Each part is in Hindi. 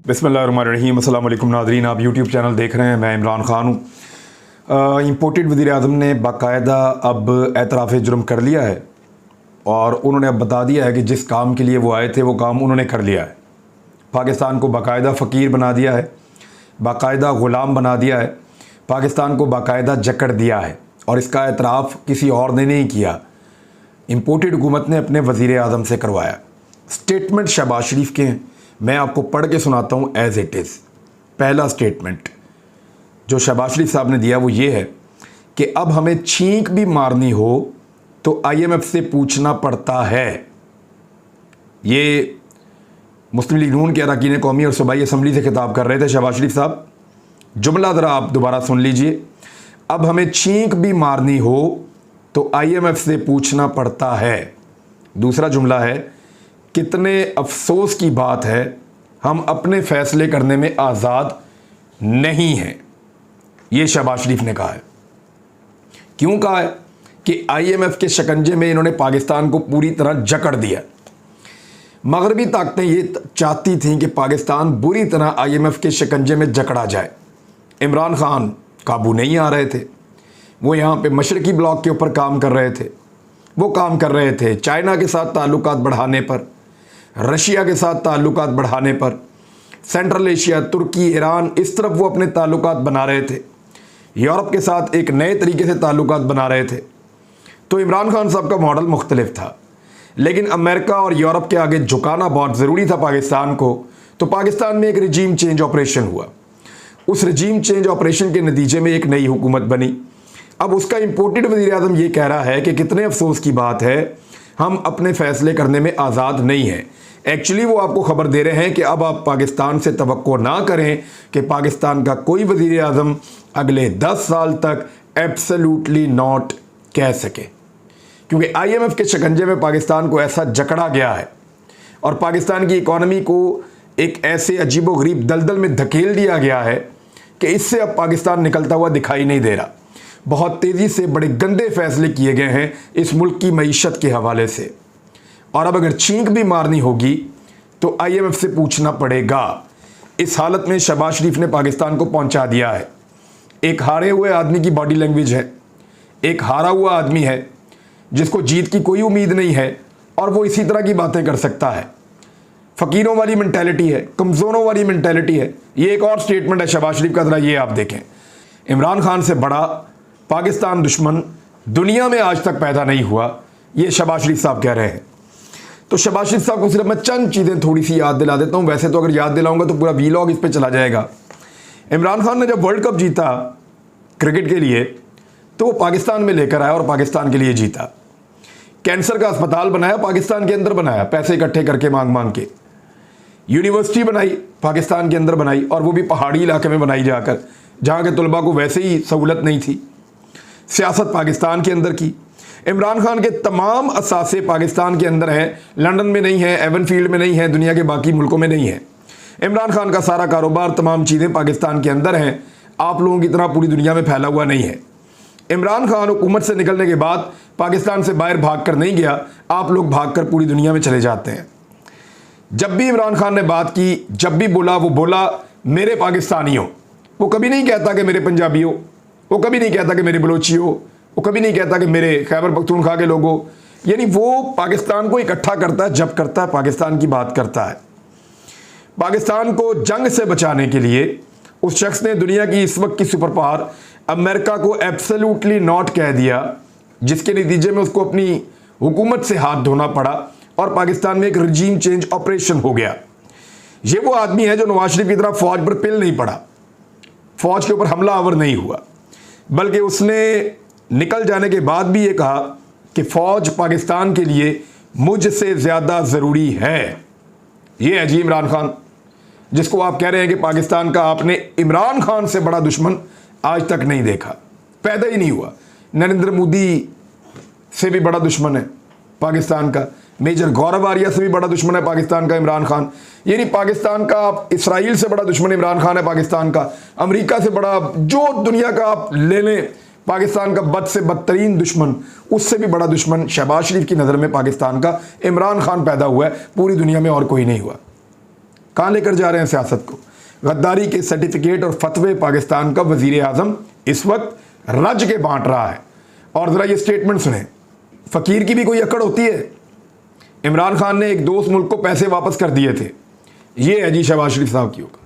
बिस्मिल्लाहिर्रहमानिर्रहीम। अस्सलाम वालेकुम नाज़रीन, आप यूट्यूब चैनल देख रहे हैं। मैं इमरान ख़ान हूँ। इम्पोर्टेड वज़ीर-ए-आज़म ने बाकायदा अब एतराफ़ जुर्म कर लिया है और उन्होंने अब बता दिया है कि जिस काम के लिए वो आए थे वो काम उन्होंने कर लिया है। पाकिस्तान को बाकायदा फ़कीर बना दिया है, बाकायदा ग़ुलाम बना दिया है, पाकिस्तान को बाकायदा जकड़ दिया है और इसका एतराफ़ किसी और ने नहीं किया, इम्पोर्टेड हुकूमत ने अपने वज़ीर-ए-आज़म से करवाया। स्टेटमेंट शहबाज शरीफ के हैं, मैं आपको पढ़ के सुनाता हूँ एज़ इट इज़। पहला स्टेटमेंट जो शहबाज शरीफ साहब ने दिया वो ये है कि अब हमें छींक भी मारनी हो तो IMF से पूछना पड़ता है। ये मुस्लिम लीग नून के अरकान कौमी और सूबाई असम्बली से खिताब कर रहे थे शहबाज शरीफ साहब। जुमला ज़रा आप दोबारा सुन लीजिए। अब हमें छींक भी मारनी हो तो IMF से पूछना पड़ता है। दूसरा जुमला है, कितने अफसोस की बात है हम अपने फ़ैसले करने में आज़ाद नहीं हैं। ये शहबाज शरीफ ने कहा है। क्यों कहा है? कि IMF के शिकंजे में इन्होंने पाकिस्तान को पूरी तरह जकड़ दिया। मगरबी ताकतें ये चाहती थीं कि पाकिस्तान बुरी तरह IMF के शिकंजे में जकड़ा जाए। इमरान ख़ान काबू नहीं आ रहे थे। वो यहाँ पे मशरकी ब्लॉक के ऊपर काम कर रहे थे। वो काम कर रहे थे चाइना के साथ ताल्लुकात बढ़ाने पर, रशिया के साथ ताल्लुकात बढ़ाने पर, सेंट्रल एशिया, तुर्की, ईरान, इस तरफ वो अपने ताल्लुकात बना रहे थे। यूरोप के साथ एक नए तरीके से ताल्लुकात बना रहे थे। तो इमरान खान साहब का मॉडल मुख्तलिफ था, लेकिन अमेरिका और यूरोप के आगे झुकाना बहुत ज़रूरी था पाकिस्तान को। तो पाकिस्तान में एक रजीम चेंज ऑपरेशन हुआ। उस रजीम चेंज ऑपरेशन के नतीजे में एक नई हुकूमत बनी। अब उसका इम्पोर्टेड वज़ीर-ए-आज़म ये कह रहा है कि कितने अफसोस की बात है हम अपने फ़ैसले करने में आज़ाद नहीं हैं। एक्चुअली वो आपको ख़बर दे रहे हैं कि अब आप पाकिस्तान से तवक्को ना करें कि पाकिस्तान का कोई वज़ीर-ए-आज़म अगले 10 साल तक एब्सोल्युटली नॉट कह सके, क्योंकि IMF के शिकंजे में पाकिस्तान को ऐसा जकड़ा गया है और पाकिस्तान की इकॉनमी को एक ऐसे अजीबोगरीब दलदल में धकेल दिया गया है कि इससे अब पाकिस्तान निकलता हुआ दिखाई नहीं दे रहा। बहुत तेज़ी से बड़े गंदे फैसले किए गए हैं इस मुल्क की मईशत के हवाले से, और अब अगर छींक भी मारनी होगी तो IMF से पूछना पड़ेगा। इस हालत में शहबाज शरीफ ने पाकिस्तान को पहुंचा दिया है। एक हारे हुए आदमी की बॉडी लैंग्वेज है, एक हारा हुआ आदमी है जिसको जीत की कोई उम्मीद नहीं है और वो इसी तरह की बातें कर सकता है। फ़कीरों वाली मेंटालिटी है, कमज़ोरों वाली मेंटालिटी है। ये एक और स्टेटमेंट है शहबाज शरीफ का, ज़रा ये आप देखें। इमरान खान से बड़ा पाकिस्तान दुश्मन दुनिया में आज तक पैदा नहीं हुआ, ये शहबाज शरीफ साहब कह रहे हैं। तो शहबाज शरीफ साहब को सिर्फ मैं चंद चीज़ें थोड़ी सी याद दिला देता हूँ। वैसे तो अगर याद दिलाऊंगा तो पूरा वीलॉग इस पर चला जाएगा। इमरान खान ने जब वर्ल्ड कप जीता क्रिकेट के लिए तो वो पाकिस्तान में लेकर आया और पाकिस्तान के लिए जीता। कैंसर का अस्पताल बनाया, पाकिस्तान के अंदर बनाया, पैसे इकट्ठे करके मांग मांग के। यूनिवर्सिटी बनाई, पाकिस्तान के अंदर बनाई, और वो भी पहाड़ी इलाके में बनाई जाकर, जहाँ के तलबा को वैसे ही सहूलत नहीं थी। सियासत पाकिस्तान के अंदर की। इमरान खान के तमाम असासे पाकिस्तान के अंदर हैं, लंदन में नहीं है, एवनफील्ड में नहीं है, दुनिया के बाकी मुल्कों में नहीं है। इमरान खान का सारा कारोबार, तमाम चीज़ें पाकिस्तान के अंदर हैं, आप लोगों की तरह पूरी दुनिया में फैला हुआ नहीं है। इमरान खान हुकूमत से निकलने के बाद पाकिस्तान से बाहर भाग कर नहीं गया, आप लोग भाग कर पूरी दुनिया में चले जाते हैं। जब भी इमरान खान ने बात की, जब भी बोला, वो बोला मेरे पाकिस्तानियों। वो कभी नहीं कहता कि मेरे पंजाबियों, वो कभी नहीं कहता कि मेरे बलोचियों, वो कभी नहीं कहता कि मेरे खैबर पख्तूनख्वा के लोगों। यानी वो पाकिस्तान को इकट्ठा करता है, जब करता है पाकिस्तान की बात करता है। पाकिस्तान को जंग से बचाने के लिए उस शख्स ने दुनिया की इस वक्त की सुपर पावर अमेरिका को एब्सोल्युटली नॉट कह दिया, जिसके नतीजे में उसको अपनी हुकूमत से हाथ धोना पड़ा और पाकिस्तान में एक रजीम चेंज ऑपरेशन हो गया। ये वो आदमी है जो नवाज शरीफ की तरह फौज पर पिल नहीं पड़ा, फौज के ऊपर हमला आवर नहीं हुआ, बल्कि उसने निकल जाने के बाद भी ये कहा कि फौज पाकिस्तान के लिए मुझसे ज़्यादा ज़रूरी है। ये है जी इमरान खान, जिसको आप कह रहे हैं कि पाकिस्तान का आपने इमरान खान से बड़ा दुश्मन आज तक नहीं देखा, पैदा ही नहीं हुआ। नरेंद्र मोदी से भी बड़ा दुश्मन है पाकिस्तान का, मेजर गौरव आर्या से भी बड़ा दुश्मन है पाकिस्तान का इमरान खान। यानी पाकिस्तान का आप, इसराइल से बड़ा दुश्मन इमरान खान है पाकिस्तान का, अमेरिका से बड़ा, जो दुनिया का आप ले लें, पाकिस्तान का बद से बदतरीन दुश्मन, उससे भी बड़ा दुश्मन शहबाज शरीफ की नज़र में पाकिस्तान का इमरान खान पैदा हुआ है। पूरी दुनिया में और कोई नहीं हुआ। कहाँ लेकर जा रहे हैं सियासत को? गद्दारी के सर्टिफिकेट और फतवे पाकिस्तान का वजीर आज़म इस वक्त रज के बांट रहा है। और ज़रा ये स्टेटमेंट सुने, फ़कीर की भी कोई अकड़ होती है? इमरान खान ने एक दोस्त मुल्क को पैसे वापस कर दिए थे, ये है जी शहबाज शरीफ साहब की होगा।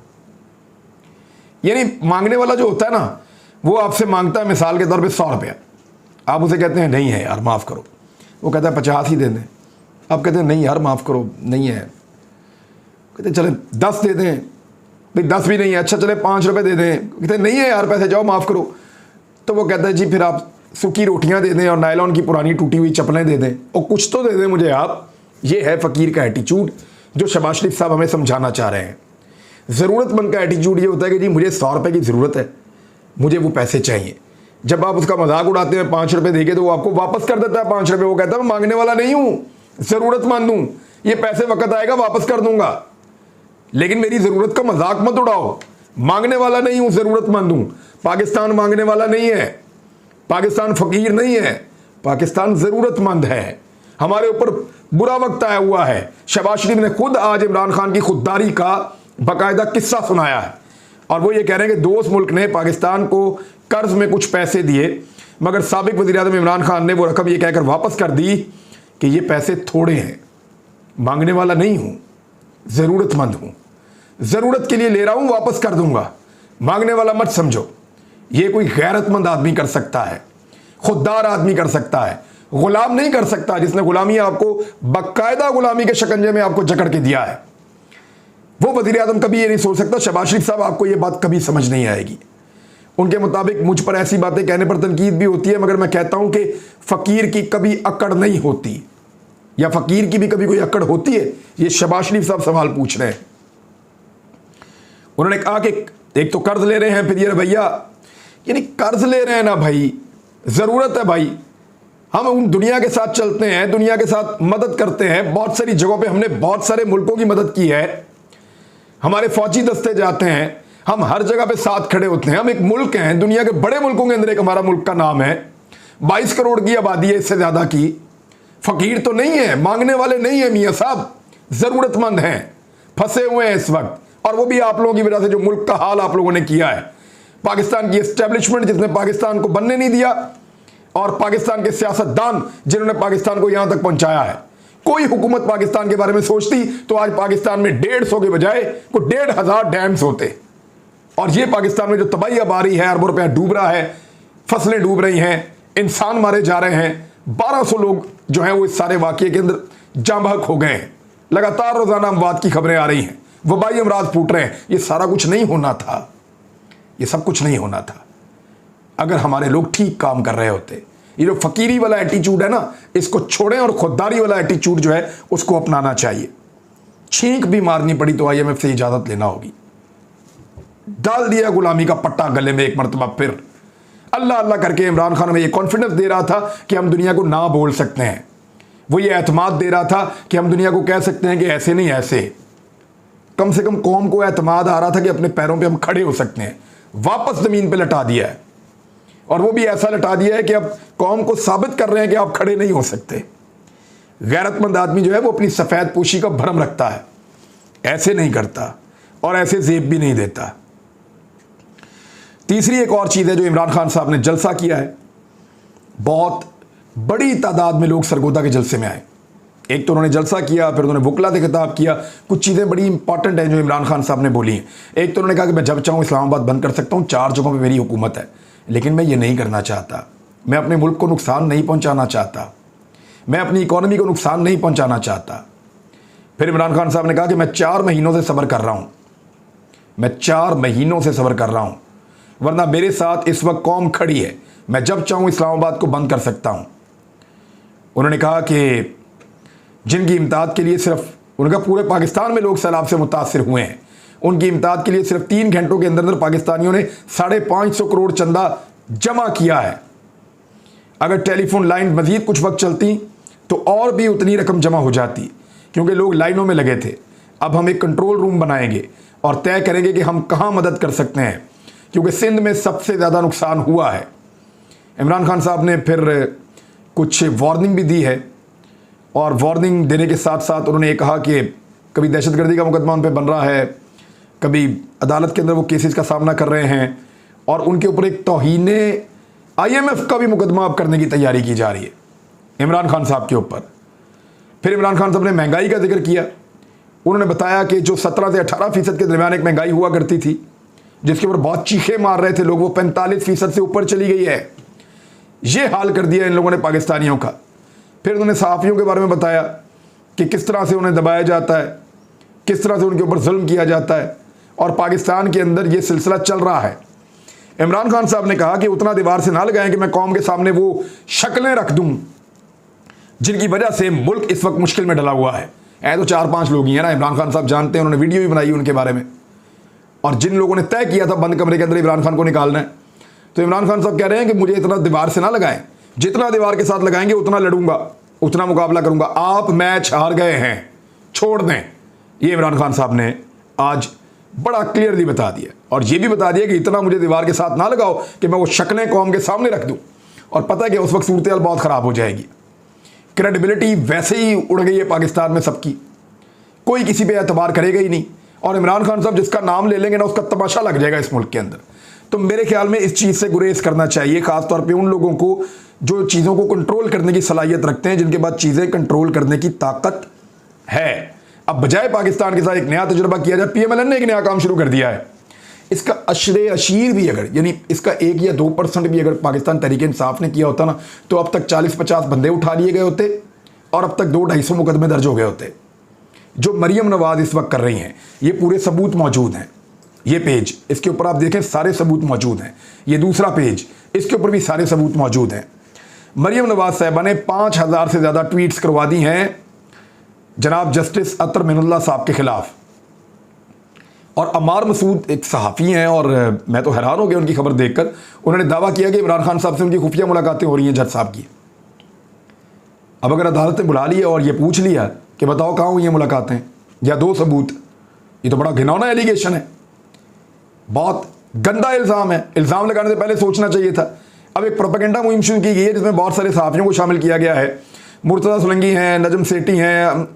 यानी मांगने वाला जो होता है ना, वो आपसे मांगता है मिसाल के तौर पे 100 रुपया, आप उसे कहते हैं नहीं है यार माफ़ करो, वो कहता है 50 ही दे दें, आप कहते हैं नहीं यार माफ़ करो नहीं है, कहते चले 10 दे दें, भाई 10 भी नहीं है, अच्छा चले 5 रुपये दे दें, कहते नहीं है यार पैसे जाओ माफ़ करो, तो वो कहता है जी फिर आप सूखी रोटियां दे दें और नायलॉन की पुरानी टूटी हुई चप्पलें दे दें और कुछ तो दे दें मुझे आप। ये है फ़कीर का एटीट्यूड जो शहबाज शरीफ साहब हमें समझाना चाह रहे हैं। ज़रूरतमंद का एटीट्यूड ये होता है कि जी मुझे 100 रुपये की ज़रूरत है, मुझे वो पैसे चाहिए। जब आप उसका मजाक उड़ाते हैं 5 रुपये देके तो वो आपको वापस कर देता है 5 रुपये। वो कहता है मैं मांगने वाला नहीं हूँ, ज़रूरतमंद हूँ, ये पैसे वक्त आएगा वापस कर दूंगा, लेकिन मेरी ज़रूरत का मजाक मत उड़ाओ। मांगने वाला नहीं हूँ, ज़रूरतमंद हूँ। पाकिस्तान मांगने वाला नहीं है, पाकिस्तान फ़कीर नहीं है, पाकिस्तान ज़रूरतमंद है। हमारे ऊपर बुरा वक्त आया हुआ है। शहबाज शरीफ ने खुद आज इमरान खान की खुददारी का बाकायदा किस्सा सुनाया है और वो ये कह रहे हैं कि दोस्त मुल्क ने पाकिस्तान को कर्ज में कुछ पैसे दिए, मगर साबिक वज़ीर-ए-आज़म इमरान खान ने वो रकम ये कहकर वापस कर दी कि ये पैसे थोड़े हैं, मांगने वाला नहीं हूँ, ज़रूरतमंद हूँ, ज़रूरत के लिए ले रहा हूँ, वापस कर दूंगा, मांगने वाला मत समझो। ये कोई गैरतमंद आदमी कर सकता है, खुददार आदमी कर सकता है, गुलाम नहीं कर सकता जिसने गुलामी आपको बाकायदा गुलामी के शिकंजे में आपको जकड़ के दिया है। वो वज़ीर-ए-आज़म कभी ये नहीं सोच सकता। शहबाज शरीफ साहब आपको ये बात कभी समझ नहीं आएगी। उनके मुताबिक मुझ पर ऐसी बातें कहने पर तनकीद भी होती है, मगर मैं कहता हूं कि फ़कीर की कभी अकड़ नहीं होती, या फ़कीर की भी कभी कोई अकड़ होती है? ये शहबाज शरीफ साहब सवाल पूछ रहे हैं। उन्होंने कहा कि एक तो कर्ज ले रहे हैं, फिर ये रवैया, यानी कर्ज ले रहे हैं ना भाई, ज़रूरत है भाई, हम उन दुनिया के साथ चलते हैं, दुनिया के साथ मदद करते हैं। बहुत सारी जगहों पे हमने बहुत सारे मुल्कों की मदद की है, हमारे फौजी दस्ते जाते हैं, हम हर जगह पे साथ खड़े होते हैं। हम एक मुल्क हैं, दुनिया के बड़े मुल्कों के अंदर एक हमारा मुल्क का नाम है, 22 करोड़ की आबादी है, इससे ज़्यादा की। फ़कीर तो नहीं है, मांगने वाले नहीं है मियाँ साहब, ज़रूरतमंद हैं, फंसे हुए हैं इस वक्त, और वो भी आप लोगों की वजह से जो मुल्क का हाल आप लोगों ने किया है। पाकिस्तान की एस्टेब्लिशमेंट जिसने पाकिस्तान को बनने नहीं दिया, और पाकिस्तान के सियासतदान जिन्होंने पाकिस्तान को यहां तक पहुंचाया है। कोई हुकूमत पाकिस्तान के बारे में सोचती तो आज पाकिस्तान में 150 के बजाय को 1500 डैम्स होते। और ये पाकिस्तान में जो तबाही अब आ रही है, अरबों रुपया डूब रहा है, फसलें डूब रही हैं, इंसान मारे जा रहे हैं, 1200 लोग जो हैं वो इस सारे वाक़ये के अंदर जाँ बहक हो गए हैं। लगातार रोज़ाना अमवात की खबरें आ रही हैं, वबाई अमराज फूट रहे हैं। ये सारा कुछ नहीं होना था, ये सब कुछ नहीं होना था अगर हमारे लोग ठीक काम कर रहे होते। ये जो फ़कीरी वाला एटीट्यूड है ना, इसको छोड़ें और खुददारी वाला एटीट्यूड जो है उसको अपनाना चाहिए। छींक भी मारनी पड़ी तो IMF से इजाज़त लेना होगी। डाल दिया गुलामी का पट्टा गले में एक मरतबा फिर। अल्लाह अल्लाह करके इमरान खान हमें ये कॉन्फिडेंस दे रहा था कि हम दुनिया को ना बोल सकते हैं, वो ये एतमाद दे रहा था कि हम दुनिया को कह सकते हैं कि ऐसे नहीं ऐसे। कम से कम कौम को एतमाद आ रहा था कि अपने पैरों पे हम खड़े हो सकते हैं। वापस ज़मीन पे लटा दिया है, और वो भी ऐसा लटा दिया है कि अब कौम को साबित कर रहे हैं कि आप खड़े नहीं हो सकते। गैरतमंद आदमी जो है वो अपनी सफ़ेद पोशी का भरम रखता है, ऐसे नहीं करता और ऐसे जेब भी नहीं देता। तीसरी एक और चीज़ है जो इमरान खान साहब ने जलसा किया है, बहुत बड़ी तादाद में लोग सरगोदा के जलसे में आए। एक तो उन्होंने जलसा किया, फिर उन्होंने वकला से खिताब किया। कुछ चीज़ें बड़ी इंपॉर्टेंट हैं जो इमरान खान साहब ने बोली हैं। एक तो उन्होंने कहा कि मैं जब चाहूँ इस्लामाबाद बंद कर सकता हूँ, 4 जगहों पर मेरी हुकूमत है, लेकिन मैं ये नहीं करना चाहता। मैं अपने मुल्क को नुकसान नहीं पहुँचाना चाहता, मैं अपनी इकॉनमी को नुकसान नहीं पहुँचाना चाहता। फिर इमरान खान साहब ने कहा कि मैं 4 महीनों से सब्र कर रहा हूँ, मैं 4 महीनों से सब्र कर रहा हूँ, वरना मेरे साथ इस वक्त कौम खड़ी है, मैं जब चाहूँ इस्लामाबाद को बंद कर सकता हूँ। उन्होंने कहा कि जिनकी इमदाद के लिए सिर्फ, उनका पूरे पाकिस्तान में लोग सैलाब से मुतासर हुए हैं, उनकी इमदाद के लिए सिर्फ 3 घंटों के अंदर अंदर पाकिस्तानियों ने 550 करोड़ चंदा जमा किया है। अगर टेलीफोन लाइन मजीद कुछ वक्त चलती तो और भी उतनी रकम जमा हो जाती, क्योंकि लोग लाइनों में लगे थे। अब हम एक कंट्रोल रूम बनाएंगे और तय करेंगे कि हम कहाँ मदद कर सकते हैं, क्योंकि सिंध में सबसे ज़्यादा नुकसान हुआ है। इमरान खान साहब ने फिर कुछ वार्निंग भी दी है, और वार्निंग देने के साथ साथ उन्होंने ये कहा कि कभी दहशतगर्दी का मुकदमा उन पर बन रहा है, कभी अदालत के अंदर वो केसेस का सामना कर रहे हैं, और उनके ऊपर एक तौहीन IMF का भी मुकदमा अब करने की तैयारी की जा रही है इमरान खान साहब के ऊपर। फिर इमरान खान साहब ने महंगाई का जिक्र किया। उन्होंने बताया कि जो 17 से 18% के दरमियान एक महंगाई हुआ करती थी, जिसके ऊपर बहुत चीखे मार रहे थे लोग, वो 45% से ऊपर चली गई है। ये हाल कर दिया इन लोगों ने पाकिस्तानियों का। फिर उन्होंने सहाफ़ियों के बारे में बताया कि किस तरह से उन्हें दबाया जाता है, किस तरह से उनके ऊपर जुल्म किया जाता है, और पाकिस्तान के अंदर ये सिलसिला चल रहा है। इमरान खान साहब ने कहा कि उतना दीवार से ना लगाएं कि मैं कौम के सामने वो शक्लें रख दूं जिनकी वजह से मुल्क इस वक्त मुश्किल में डला हुआ है। तो 4-5 लोग ही हैं ना, इमरान खान साहब जानते हैं, उन्होंने वीडियो भी बनाई उनके बारे में। और जिन लोगों ने तय किया था बंद कमरे के अंदर इमरान खान को निकालना है, तो इमरान खान साहब कह रहे हैं कि मुझे इतना दीवार से ना लगाएं, जितना दीवार के साथ लगाएंगे उतना लड़ूंगा, उतना मुकाबला करूंगा। आप मैच हार गए हैं, छोड़ दें। ये इमरान खान साहब ने आज बड़ा क्लियरली बता दिया, और ये भी बता दिया कि इतना मुझे दीवार के साथ ना लगाओ कि मैं वो शक्लें कौम के सामने रख दूं। और पता है कि उस वक्त सूरत हाल बहुत ख़राब हो जाएगी। क्रेडिबिलिटी वैसे ही उड़ गई है पाकिस्तान में सबकी, कोई किसी पे एतबार करेगा ही नहीं। और इमरान खान साहब जिसका नाम ले लेंगे ना, उसका तमाशा लग जाएगा इस मुल्क के अंदर। तो मेरे ख्याल में इस चीज़ से गुरेज करना चाहिए, ख़ासतौर पे उन लोगों को जो चीज़ों को कंट्रोल करने की सलाहियत रखते हैं, जिनके पास चीज़ें कंट्रोल करने की ताकत है। अब बजाय पाकिस्तान के साथ एक नया तजुर्बा किया जाए, PMLN ने एक नया काम शुरू कर दिया है। इसका अशरे अशीर भी अगर, यानी इसका 1 या 2% भी अगर पाकिस्तान तहरीक इंसाफ ने किया होता ना, तो अब तक 40-50 बंदे उठा लिए गए होते, और अब तक 200-250 मुकदमे दर्ज हो गए होते। जो मरियम नवाज इस वक्त कर रही हैं, ये पूरे सबूत मौजूद हैं। ये पेज, इसके ऊपर आप देखें, सारे सबूत मौजूद हैं। ये दूसरा पेज, इसके ऊपर भी सारे सबूत मौजूद हैं। मरियम नवाज साहिबा ने 5000 से ज़्यादा ट्वीट्स करवा दी हैं जनाब जस्टिस अतर मिनुल्लाह साहब के खिलाफ। और अमार मसूद एक सहाफ़ी हैं, और मैं तो हैरान हो गया उनकी खबर देखकर। उन्होंने दावा किया कि इमरान खान साहब से उनकी खुफिया मुलाकातें हो रही हैं जज साहब की। अब अगर अदालत ने बुला लिया और ये पूछ लिया कि बताओ कहाँ हुई हैं मुलाकातें, या 2 सबूत, ये तो बड़ा घिनौना एलिगेशन है, बहुत गंदा इल्ज़ाम है। इल्ज़ाम लगाने से पहले सोचना चाहिए था। अब एक प्रोपेगेंडा मुहिम शुरू की गई है जिसमें बहुत सारे सहाफ़ियों को शामिल किया गया है। मुर्तज़ा सुलंगी हैं, नजम सेठी हैं,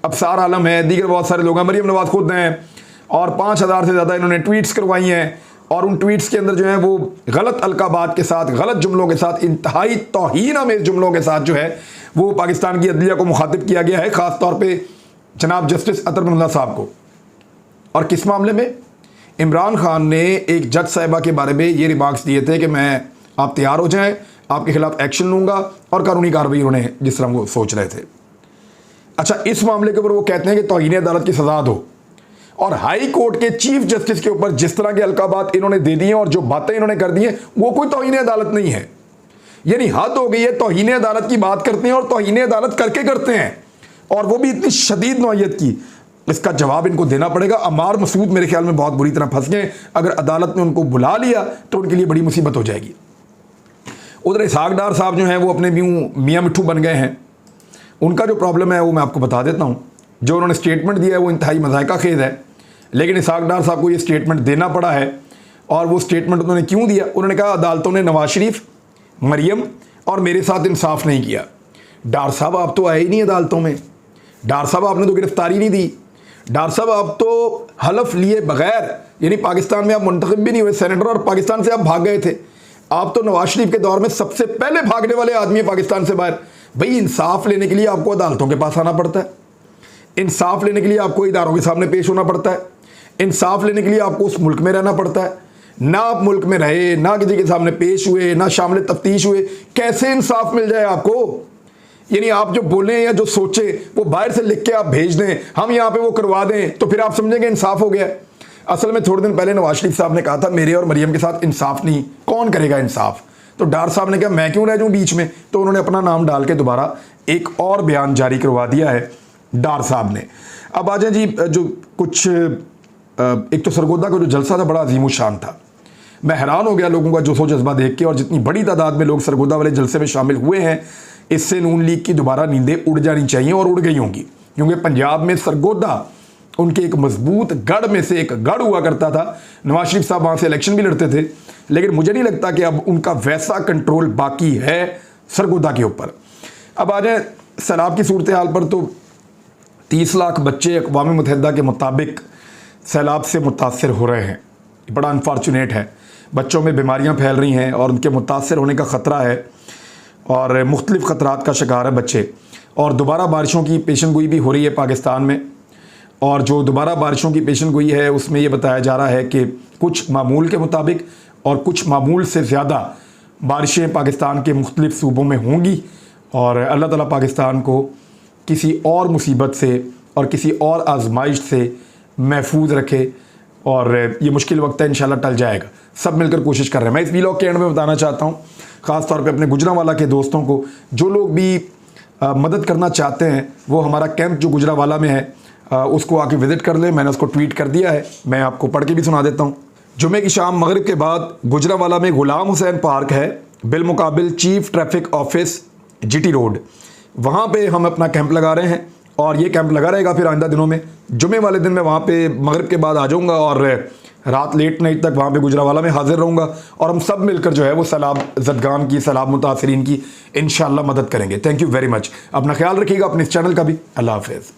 अबसार आलम है, दीगर बहुत सारे लोग हैं, मरियम नवाज खुद हैं, और 5000 से ज़्यादा इन्होंने ट्वीट्स करवाई हैं। और उन ट्वीट्स के अंदर जो है वो गलत अलकाबात के साथ, गलत जुमलों के साथ, इंतहाई तौहीन आमेज़ जुमलों के साथ जो है वो पाकिस्तान की अदलिया को मुखातिब किया गया है, ख़ास तौर पे जनाब जस्टिस अतर मिनुल्लाह साहब को। और किस मामले में? इमरान खान ने एक जज साहिबा के बारे में ये रिमार्क्स दिए थे कि मैं, आप तैयार हो जाएं, आपके खिलाफ एक्शन लूँगा, और कानूनी कार्रवाई उन्होंने जिस तरह वो सोच रहे थे। अच्छा, इस मामले के ऊपर वो कहते हैं कि तौहीन अदालत की सज़ा दो। और हाई कोर्ट के चीफ जस्टिस के ऊपर जिस तरह के अलकाबात इन्होंने दे दिए और जो बातें इन्होंने कर दी हैं, वो कोई तौहीन अदालत नहीं है। यानी हद हो गई है, तौहीन अदालत की बात करते हैं और तौहीन अदालत करके करते हैं, और वो भी इतनी शदीद नौइयत की। इसका जवाब इनको देना पड़ेगा। अमार मसूद मेरे ख्याल में बहुत बुरी तरह फंस गए। अगर अदालत ने उनको बुला लिया तो उनके लिए बड़ी मुसीबत हो जाएगी। उधर इसहाक डार साहब जो हैं वो अपने मियाँ मिट्ठू बन गए हैं। उनका जो प्रॉब्लम है वो मैं आपको बता देता हूँ। जो उन्होंने स्टेटमेंट दिया है वो इंतहाई मज़ाक़ा खेज़ है, लेकिन इसहाक डार साहब को ये स्टेटमेंट देना पड़ा है। और वो स्टेटमेंट उन्होंने क्यों दिया? उन्होंने कहा अदालतों ने नवाज शरीफ, मरियम और मेरे साथ इंसाफ नहीं किया। डार साहब आप तो आए ही नहीं अदालतों में, डार साहब आपने तो गिरफ्तारी नहीं दी, डार साहब आप तो हलफ लिए बगैर, यानी पाकिस्तान में आप मुंतखब भी नहीं हुए सेनेटर, और पाकिस्तान से आप भाग गए थे। आप तो नवाज शरीफ के दौर में सबसे पहले भागने वाले आदमी है पाकिस्तान से बाहर। भाई इंसाफ लेने के लिए आपको अदालतों के पास आना पड़ता है, इंसाफ लेने के लिए आपको इदारों के सामने पेश होना पड़ता है, इंसाफ लेने के लिए आपको उस मुल्क में रहना पड़ता है। ना आप मुल्क में रहे, ना किसी के सामने पेश हुए, ना शामिल तफ्तीश हुए, कैसे इंसाफ मिल जाए आपको? यानी आप जो बोलें या जो सोचे वो बाहर से लिख के आप भेज दें, हम यहाँ पे वो करवा दें, तो फिर आप समझेंगे इंसाफ हो गया। असल में थोड़े दिन पहले नवाज शरीफ साहब ने कहा था मेरे और मरियम के साथ इंसाफ नहीं, कौन करेगा इंसाफ? तो डार साहब ने कहा मैं क्यों रह जाऊँ बीच में, तो उन्होंने अपना नाम डाल के दोबारा एक और बयान जारी करवा दिया है डार साहब ने। अब आ जाए जी, जो कुछ एक तो सरगोदा का जो जलसा था बड़ा अजीम शान था। मैं हैरान हो गया लोगों का जोशो जज्बा देख के, और जितनी बड़ी तादाद में लोग सरगोदा वाले जलसे में शामिल हुए हैं, इससे नून लीग की दोबारा नींदें उड़ जानी चाहिए, और उड़ गई होंगी। क्योंकि पंजाब में सरगोदा उनके एक मजबूत गढ़ में से एक गढ़ हुआ करता था। नवाज शरीफ साहब वहाँ से इलेक्शन भी लड़ते थे, लेकिन मुझे नहीं लगता कि अब उनका वैसा कंट्रोल बाकी है सरगोदा के ऊपर। अब आ जाए सैलाब की सूरत हाल पर, तो 30 लाख बच्चे अक़वाम मुत्तहिदा के मुताबिक सैलाब से मुतासर हो रहे हैं। बड़ा अनफॉर्चुनेट है, बच्चों में बीमारियां फैल रही हैं और उनके मुतासर होने का ख़तरा है और मुख्तलिफ़ ख़तरात का शिकार है बच्चे। और दोबारा बारिशों की पेशन गोई भी हो रही है पाकिस्तान में, और जो दोबारा बारिशों की पेशन गोई है उसमें ये बताया जा रहा है कि कुछ मामूल के मुताबिक और कुछ मामूल से ज़्यादा बारिशें पाकिस्तान के मुख्तलिफ़ सूबों में होंगी। और अल्लाह ताला पाकिस्तान को किसी और मुसीबत से और किसी और आजमाइश से महफूज रखे, और ये मुश्किल वक्त है, इंशाल्लाह टल जाएगा। सब मिलकर कोशिश कर रहे हैं। मैं इस वीलॉग के एंड में बताना चाहता हूँ ख़ास तौर पे अपने गुजरांवाला के दोस्तों को, जो लोग भी मदद करना चाहते हैं वो हमारा कैंप जो गुजरांवाला में है उसको आके विज़िट कर लें। मैंने उसको ट्वीट कर दिया है, मैं आपको पढ़ के भी सुना देता हूँ। जुमे की शाम मगरिब के बाद गुजरांवाला में गुलाम हुसैन पार्क है, बिलमुकाबिल chief traffic office GT road, वहाँ पे हम अपना कैंप लगा रहे हैं और ये कैंप लगा रहेगा फिर आइंदा दिनों में। जुमे वाले दिन मैं वहाँ पे मगरिब के बाद आ जाऊँगा और रात लेट नाइट तक वहाँ पे गुजरांवाला में हाजिर रहूँगा और हम सब मिलकर जो है वो सैलाब ज़दगान की, सैलाब मुतासरीन की इंशाअल्लाह मदद करेंगे। Thank you very much. अपना ख्याल रखिएगा, अपने इस चैनल का भी। अल्लाह हाफ़िज़।